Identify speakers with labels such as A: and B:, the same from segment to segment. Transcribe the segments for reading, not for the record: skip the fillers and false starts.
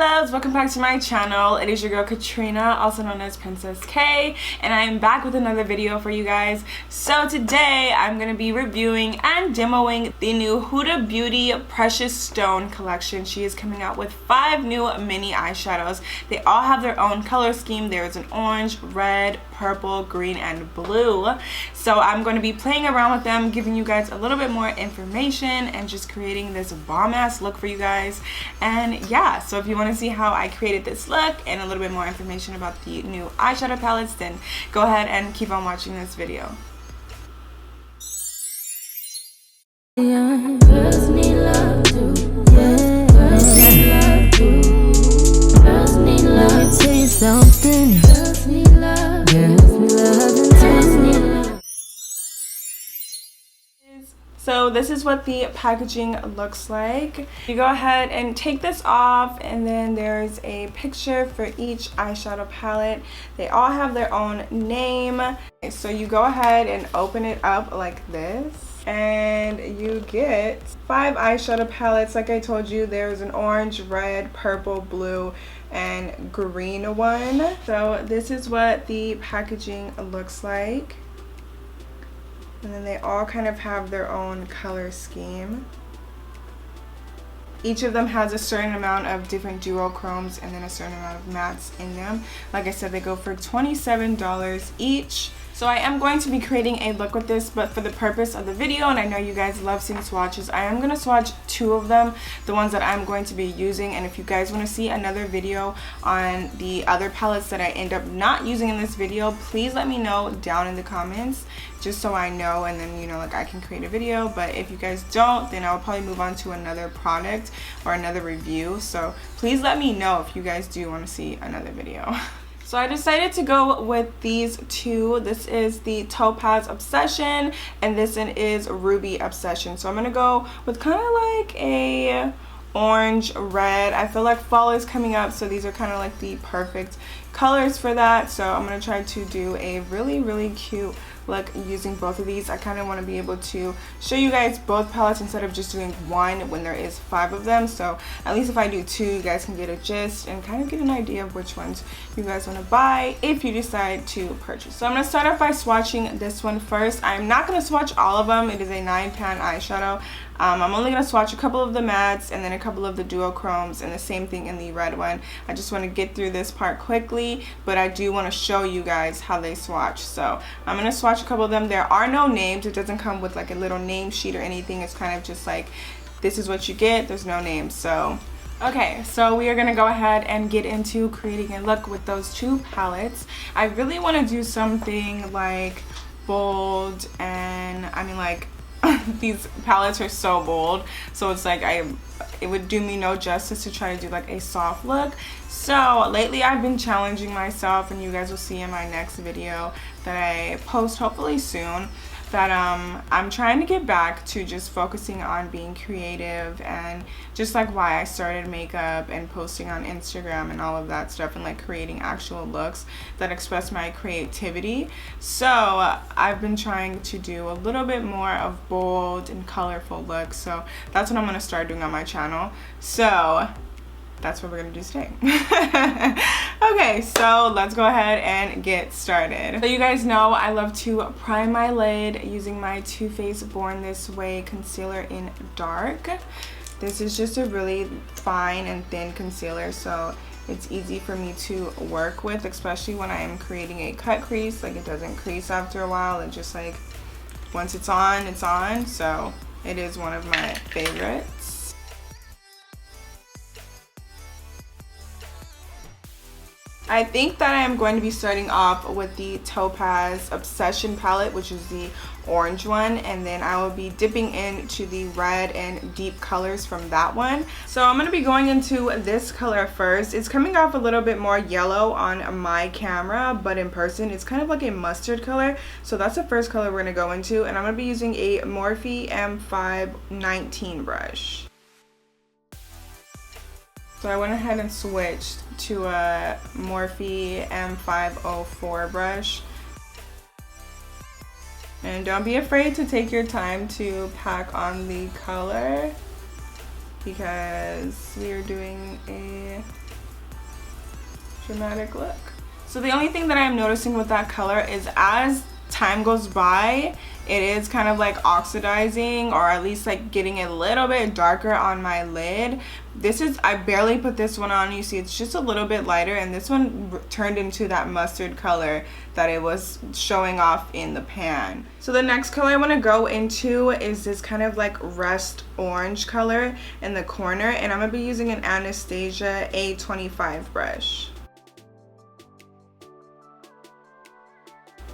A: loves, welcome back to my channel. It is your girl Katrina, also known as Princess K, and I am back with another video for you guys. So today I'm going to be reviewing and demoing the new Huda Beauty Precious Stone collection. She is coming out with 5 new mini eyeshadows. They all have their own color scheme. There is an orange, red, purple, green, and blue. So I'm going to be playing around with them, giving you guys a little bit more information and just creating this bomb ass look for you guys. And yeah, so if you want to see how I created this look and a little bit more information about the new eyeshadow palettes, then go ahead and keep on watching this video. So this is what the packaging looks like. You go ahead and take this off, and then there's a picture for each eyeshadow palette. They all have their own name. So you go ahead and open it up like this, and you get 5 eyeshadow palettes. Like I told you, there's an orange, red, purple, blue, and green one. So this is what the packaging looks like. And then they all kind of have their own color scheme. Each of them has a certain amount of different duochromes and then a certain amount of mattes in them. Like I said, they go for $27 each. So I am going to be creating a look with this, but for the purpose of the video, and I know you guys love seeing swatches, I am going to swatch 2 of them, the ones that I'm going to be using. And if you guys want to see another video on the other palettes that I end up not using in this video, please let me know down in the comments, just so I know, and then, you know, like I can create a video. But if you guys don't, then I'll probably move on to another product or another review. So please let me know if you guys do want to see another video. So I decided to go with these 2. This is the Topaz Obsession, and this one is Ruby Obsession. So I'm going to go with kind of like a orange red. I feel like fall is coming up, so these are kind of like the perfect colors for that. So I'm going to try to do a really cute look using both of these. I kind of want to be able to show you guys both palettes instead of just doing one when there is 5 of them. So at least if I do 2, you guys can get a gist and kind of get an idea of which ones you guys want to buy if you decide to purchase. So I'm going to start off by swatching this one first. I'm not going to swatch all of them. It is a 9-pan eyeshadow. I'm only going to swatch a couple of the mattes and then a couple of the duochromes, and the same thing in the red one. I just want to get through this part quickly, but I do want to show you guys how they swatch. So I'm going to swatch a couple of them. There are no names. It doesn't come with like a little name sheet or anything. It's kind of just like, this is what you get. There's no names. So okay, so we are going to go ahead and get into creating a look with those 2 palettes. I really want to do something like bold, and I mean, like, these palettes are so bold, so it's like it would do me no justice to try to do like a soft look. So lately I've been challenging myself, and you guys will see in my next video that I post hopefully soon, that I'm trying to get back to just focusing on being creative, and just like why I started makeup and posting on Instagram and all of that stuff, and like creating actual looks that express my creativity. So I've been trying to do a little bit more of bold and colorful looks, so that's what I'm going to start doing on my channel. So that's what we're gonna do today. Okay, so let's go ahead and get started. So you guys know I love to prime my lid using my Too Faced Born This Way concealer in dark. This is just a really fine and thin concealer, so it's easy for me to work with, especially when I am creating a cut crease. Like, it doesn't crease after a while. It just, like, once it's on, it's on. So it is one of my favorites. I think that I am going to be starting off with the Topaz Obsession palette, which is the orange one, and then I will be dipping into the red and deep colors from that one. So I'm going to be going into this color first. It's coming off a little bit more yellow on my camera, but in person it's kind of like a mustard color. So that's the first color we're going to go into, and I'm going to be using a Morphe M519 brush. So I went ahead and switched to a Morphe M504 brush. And don't be afraid to take your time to pack on the color, because we are doing a dramatic look. So the only thing that I'm noticing with that color is as time goes by, it is kind of like oxidizing, or at least like getting a little bit darker on my lid. This is, I barely put this one on. You see it's just a little bit lighter, and this one turned into that mustard color that it was showing off in the pan. So the next color I want to go into is this kind of like rust orange color in the corner, and I'm going to be using an Anastasia A25 brush.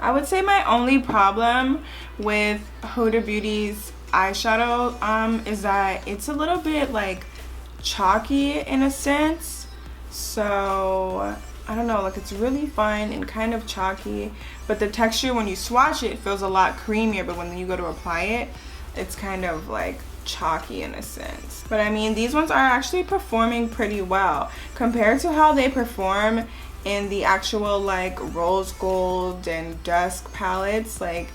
A: I would say my only problem with Huda Beauty's eyeshadow is that it's a little bit like chalky in a sense. So I don't know, like it's really fine and kind of chalky, but the texture when you swatch it feels a lot creamier, but when you go to apply it, it's kind of like chalky in a sense. But I mean, these ones are actually performing pretty well compared to how they perform in the actual like rose gold and dusk palettes. Like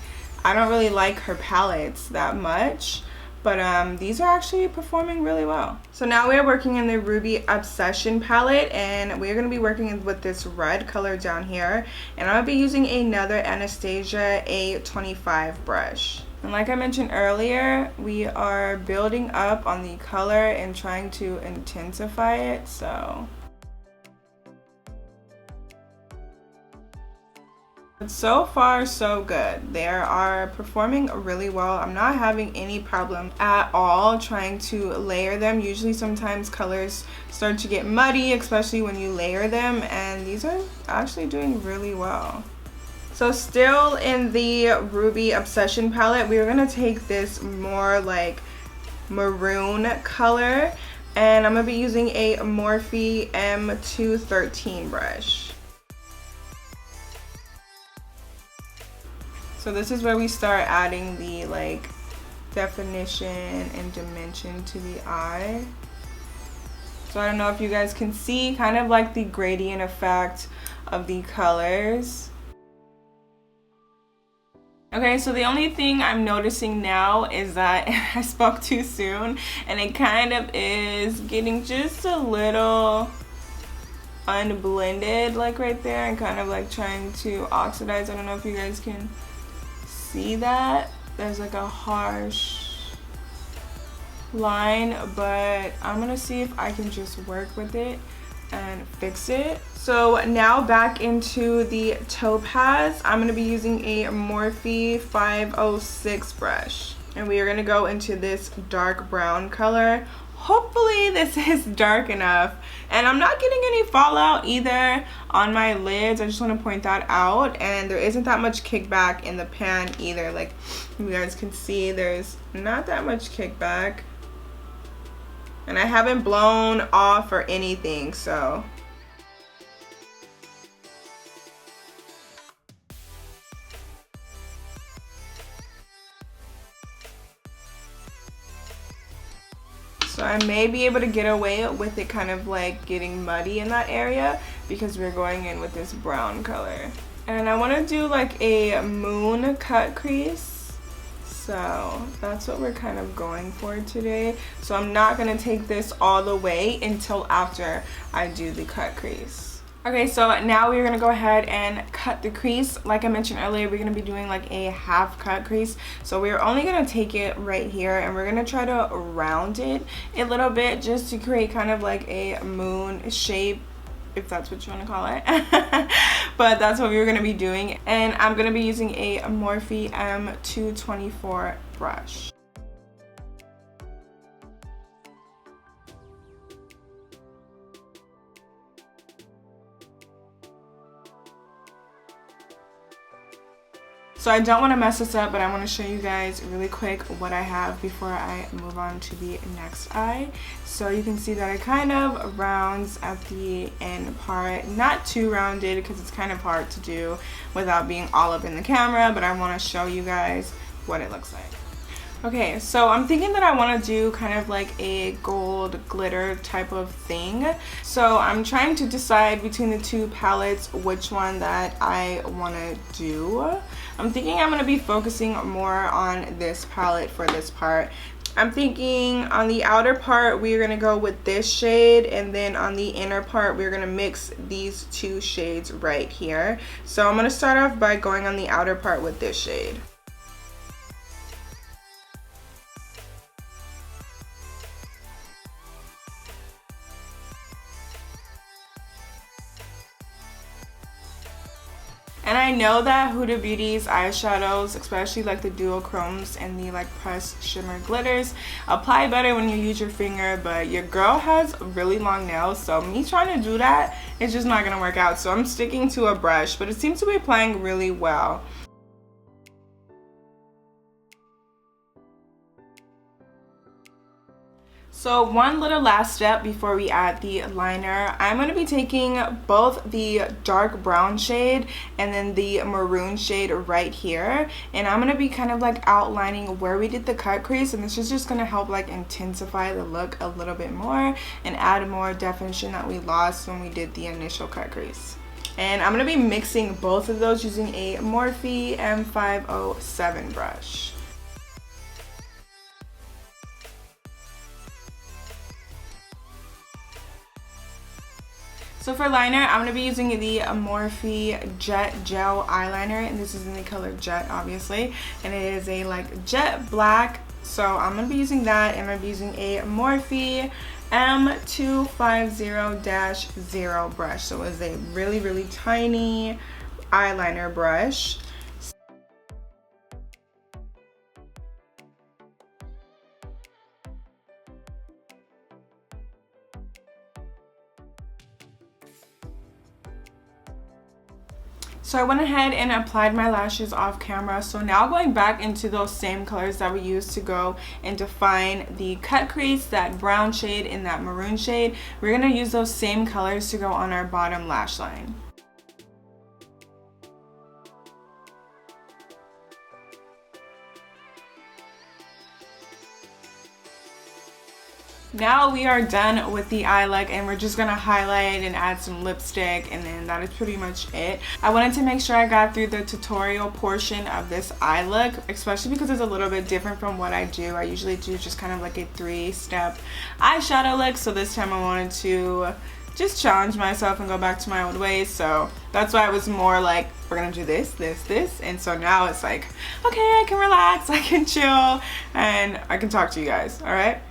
A: I don't really like her palettes that much, but these are actually performing really well. So now we are working in the Ruby Obsession palette, and we're going to be working with this red color down here, and I'm going to be using another Anastasia A25 brush. And like I mentioned earlier, we are building up on the color and trying to intensify it. So far so good. They are performing really well. I'm not having any problem at all trying to layer them. Usually sometimes colors start to get muddy, especially when you layer them, and these are actually doing really well. So still in the Ruby Obsession palette, we're gonna take this more like maroon color, and I'm gonna be using a Morphe M213 brush. So this is where we start adding the like definition and dimension to the eye. So I don't know if you guys can see kind of like the gradient effect of the colors. Okay, so the only thing I'm noticing now is that I spoke too soon, and it kind of is getting just a little unblended like right there, and kind of like trying to oxidize. I don't know if you guys can see that. There's like a harsh line, but I'm gonna see if I can just work with it and fix it. So now back into the Topaz, I'm gonna be using a Morphe 506 brush, and we are gonna go into this dark brown color. Hopefully this is dark enough, and I'm not getting any fallout either on my lids. I just want to point that out, and there isn't that much kickback in the pan either. Like you guys can see, there's not that much kickback, and I haven't blown off or anything. So I may be able to get away with it kind of like getting muddy in that area because we're going in with this brown color. And I want to do like a moon cut crease. So that's what we're kind of going for today. So I'm not going to take this all the way until after I do the cut crease. Okay, so now we're gonna go ahead and cut the crease. Like I mentioned earlier, we're gonna be doing like a half cut crease. So we're only gonna take it right here, and we're gonna try to round it a little bit just to create kind of like a moon shape, if that's what you want to call it. But that's what we're gonna be doing. And I'm gonna be using a Morphe M224 brush. So I don't want to mess this up, but I want to show you guys really quick what I have before I move on to the next eye. So you can see that it kind of rounds at the end part. Not too rounded because it's kind of hard to do without being all up in the camera, but I want to show you guys what it looks like. Okay, so I'm thinking that I want to do kind of like a gold glitter type of thing. So I'm trying to decide between the two palettes which one that I want to do. I'm thinking I'm going to be focusing more on this palette for this part. I'm thinking on the outer part we're gonna go with this shade, and then on the inner part we're gonna mix these two shades right here. So I'm gonna start off by going on the outer part with this shade. And I know that Huda Beauty's eyeshadows, especially like the duochromes and the like pressed shimmer glitters, apply better when you use your finger, but your girl has really long nails, so me trying to do that, it's just not gonna work out. So I'm sticking to a brush, but it seems to be applying really well. So one little last step before we add the liner, I'm going to be taking both the dark brown shade and then the maroon shade right here, and I'm going to be kind of like outlining where we did the cut crease, and this is just going to help like intensify the look a little bit more and add more definition that we lost when we did the initial cut crease. And I'm going to be mixing both of those using a Morphe M507 brush. So for liner, I'm going to be using the Morphe Jet Gel Eyeliner, and this is in the color Jet, obviously, and it is a like jet black. So I'm going to be using that, and I'm going to be using a Morphe M250-0 brush. So it's a really tiny eyeliner brush. So I went ahead and applied my lashes off camera. So now going back into those same colors that we used to go and define the cut crease, that brown shade and that maroon shade, we're going to use those same colors to go on our bottom lash line. Now we are done with the eye look, and we're just gonna highlight and add some lipstick, and then that is pretty much it. I wanted to make sure I got through the tutorial portion of this eye look, especially because it's a little bit different from what I do. I usually do just kind of like a 3-step eyeshadow look, so this time I wanted to just challenge myself and go back to my old ways. So that's why it was more like, we're gonna do this, and so now it's like, okay, I can relax, I can chill, and I can talk to you guys, all right?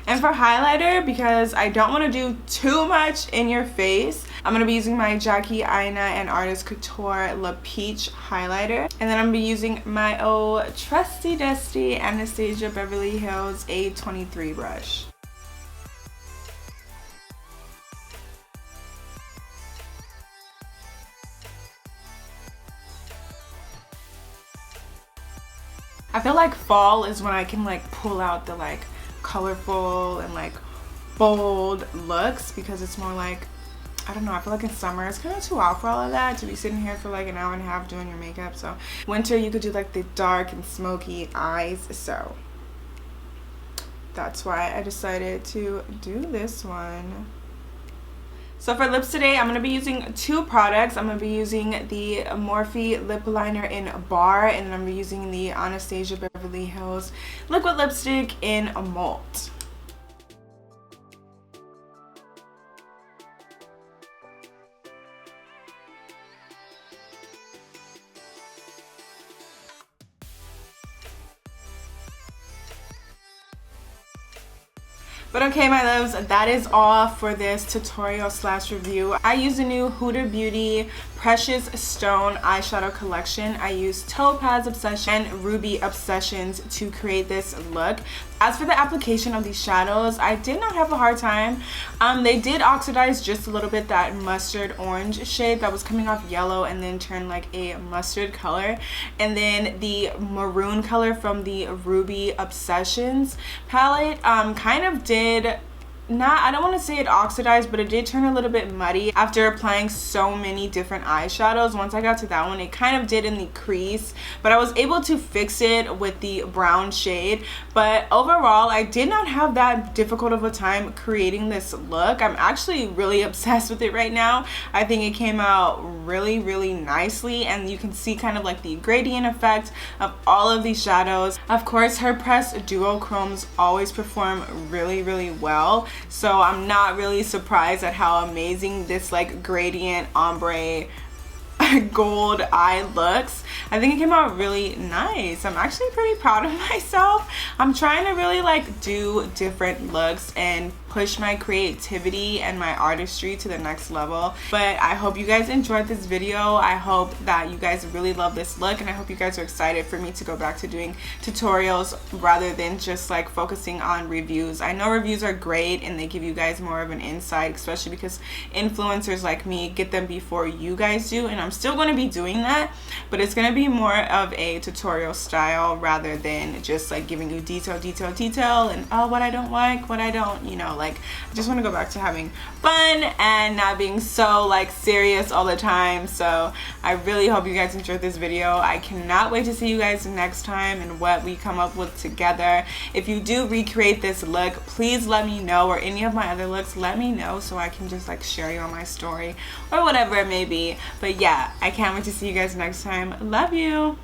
A: And for highlighter, because I don't want to do too much in your face, I'm going to be using my Jackie Aina and Artist Couture La Peach highlighter. And then I'm going to be using my old trusty dusty Anastasia Beverly Hills A23 brush. I feel like fall is when I can like pull out the like colorful and like bold looks, because it's more like, I don't know, I feel like in summer it's kind of too hot for all of that to be sitting here for like an hour and a half doing your makeup. So winter you could do like the dark and smoky eyes, so that's why I decided to do this one. So for lips today, I'm going to be using 2 products. I'm going to be using the Morphe lip liner in Bar, and then I'm going to be using the Anastasia Beverly Hills liquid lipstick in Malt. But okay, my loves, that is all for this tutorial slash review. I use the new Huda Beauty Precious Stone eyeshadow collection. I use Topaz Obsession and Ruby Obsessions to create this look. As for the application of these shadows, I did not have a hard time. They did oxidize just a little bit that mustard orange shade that was coming off yellow and then turned like a mustard color. And then the maroon color from the Ruby Obsessions palette kind of did I don't want to say it oxidized, but it did turn a little bit muddy after applying so many different eyeshadows. Once I got to that one, it kind of did in the crease, but I was able to fix it with the brown shade. But overall, I did not have that difficult of a time creating this look. I'm actually really obsessed with it right now. I think it came out really, really nicely, and you can see kind of like the gradient effect of all of these shadows. Of course, her pressed duochromes always perform really, really well. So I'm not really surprised at how amazing this like gradient ombre gold eye looks. I think it came out really nice. I'm actually pretty proud of myself. I'm trying to really like do different looks and push my creativity and my artistry to the next level. But I hope you guys enjoyed this video. I hope that you guys really love this look, and I hope you guys are excited for me to go back to doing tutorials rather than just like focusing on reviews. I know reviews are great and they give you guys more of an insight, especially because influencers like me get them before you guys do, and I'm still going to be doing that, but it's going to be more of a tutorial style rather than just like giving you detail and oh, what I don't like, what I don't, you know, like I just want to go back to having fun and not being so like serious all the time. So I really hope you guys enjoyed this video. I cannot wait to see you guys next time and what we come up with together. If you do recreate this look, please let me know, or any of my other looks, let me know so I can just like share you on my story or whatever it may be. But yeah, I can't wait to see you guys next time. Love you.